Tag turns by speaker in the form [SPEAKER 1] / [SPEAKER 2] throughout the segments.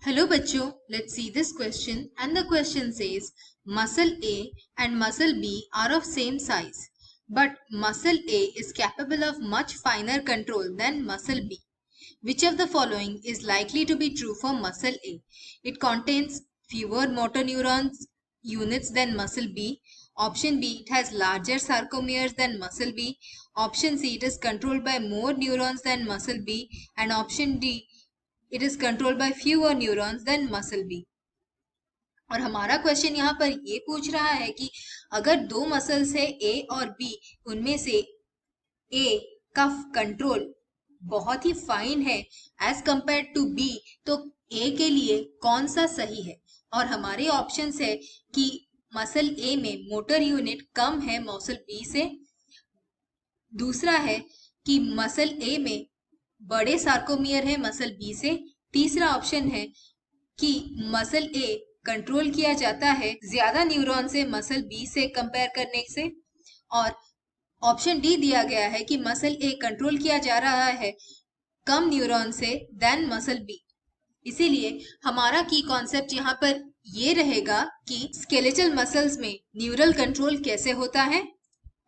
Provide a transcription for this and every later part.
[SPEAKER 1] Hello bachcho, let's see this question and the question says muscle A and muscle B are of same size but muscle A is capable of much finer control than muscle B. Which of the following is likely to be true for muscle A? It contains fewer motor neurons units than muscle B. Option B, it has larger sarcomeres than muscle B. Option C, it is controlled by more neurons than muscle B. And option D, it is controlled by fewer neurons than muscle B. और हमारा question यहाँ पर ये पूछ रहा है कि अगर दो मसल्स है ए और बी, उनमें से ए का कंट्रोल बहुत ही फाइन है एज कंपेयर टू बी, तो ए के लिए कौन सा सही है? और हमारे ऑप्शंस है कि मसल ए में मोटर यूनिट कम है मसल बी से, दूसरा है कि मसल ए में बड़े सार्कोमियर है मसल बी से, तीसरा ऑप्शन है कि मसल ए कंट्रोल किया जाता है ज्यादा न्यूरॉन से मसल बी से कंपेयर करने से, और ऑप्शन डी दिया गया है कि मसल ए कंट्रोल किया जा रहा है कम न्यूरॉन से देन मसल बी। इसीलिए हमारा की कॉन्सेप्ट यहाँ पर ये रहेगा कि स्केलेटल मसल्स में न्यूरल कंट्रोल कैसे होता है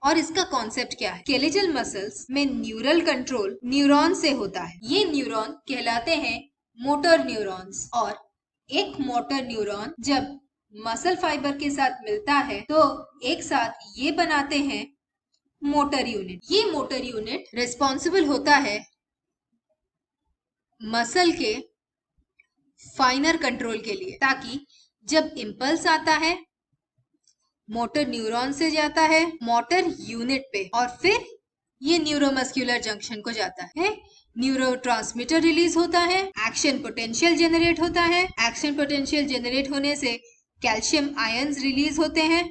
[SPEAKER 1] और इसका कॉन्सेप्ट क्या है। स्केलेटल मसल्स में न्यूरल कंट्रोल न्यूरॉन से होता है। ये न्यूरॉन कहलाते हैं मोटर न्यूरॉन्स, और एक मोटर न्यूरॉन जब मसल फाइबर के साथ मिलता है तो एक साथ ये बनाते हैं मोटर यूनिट। ये मोटर यूनिट रिस्पॉन्सिबल होता है मसल के फाइनर कंट्रोल के लिए, ताकि जब इम्पल्स आता है मोटर न्यूरॉन से जाता है मोटर यूनिट पे और फिर ये न्यूरोमस्कुलर जंक्शन को जाता है, न्यूरोट्रांसमीटर रिलीज होता है, एक्शन पोटेंशियल जनरेट होता है, एक्शन पोटेंशियल जनरेट होने से कैल्शियम आयंस रिलीज होते हैं,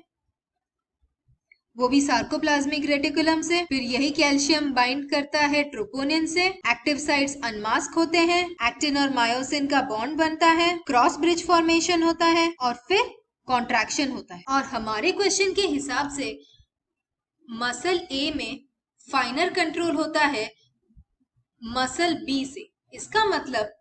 [SPEAKER 1] वो भी सार्कोप्लाज्मिक रेटिकुलम से, फिर यही कैल्शियम बाइंड करता है ट्रोपोनिन से, एक्टिव साइट्स अनमास्क होते हैं, एक्टिन और मायोसिन का बॉन्ड बनता है, क्रॉस ब्रिज फॉर्मेशन होता है और फिर कॉन्ट्रैक्शन होता है। और हमारे क्वेश्चन के हिसाब से मसल ए में फाइनर कंट्रोल होता है मसल बी से। इसका मतलब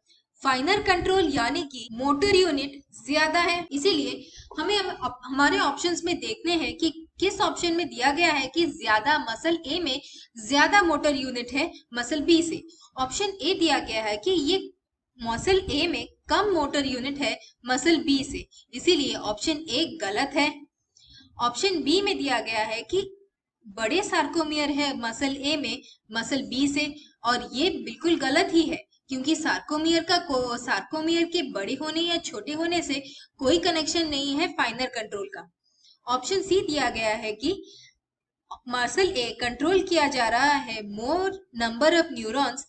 [SPEAKER 1] फाइनर कंट्रोल यानी कि मोटर यूनिट ज्यादा है। इसीलिए हमें हमारे ऑप्शंस में देखने हैं कि किस ऑप्शन में दिया गया है कि ज्यादा मसल ए में ज्यादा मोटर यूनिट है मसल बी से। ऑप्शन ए दिया गया है कि ये मसल ए में कम मोटर यूनिट है मसल बी से, इसीलिए ऑप्शन ए गलत है। ऑप्शन बी में दिया गया है कि बड़े सार्कोमियर है मसल ए में मसल बी से, और ये बिल्कुल गलत ही है, क्योंकि सार्कोमियर के बड़े होने या छोटे होने से कोई कनेक्शन नहीं है फाइनर कंट्रोल का। ऑप्शन सी दिया गया है कि मसल ए कंट्रोल किया जा रहा है more number of neurons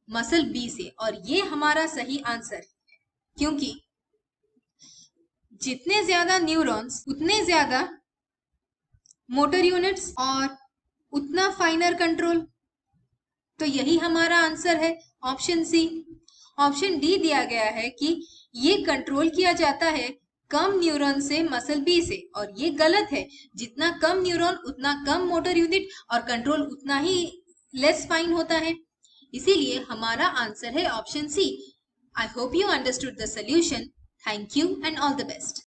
[SPEAKER 1] muscle B से, और ये हमारा सही आंसर है, क्योंकि जितने ज्यादा न्यूरॉन्स उतने ज्यादा मोटर यूनिट्स और उतना फाइनर कंट्रोल। तो यही हमारा आंसर है ऑप्शन सी। ऑप्शन डी दिया गया है कि ये कंट्रोल किया जाता है कम न्यूरॉन से मसल बी से, और ये गलत है। जितना कम न्यूरॉन उतना कम मोटर यूनिट और कंट्रोल उतना ही लेस फाइन होता है। इसीलिए हमारा आंसर है option C. I hope you understood the solution. Thank you and all the best.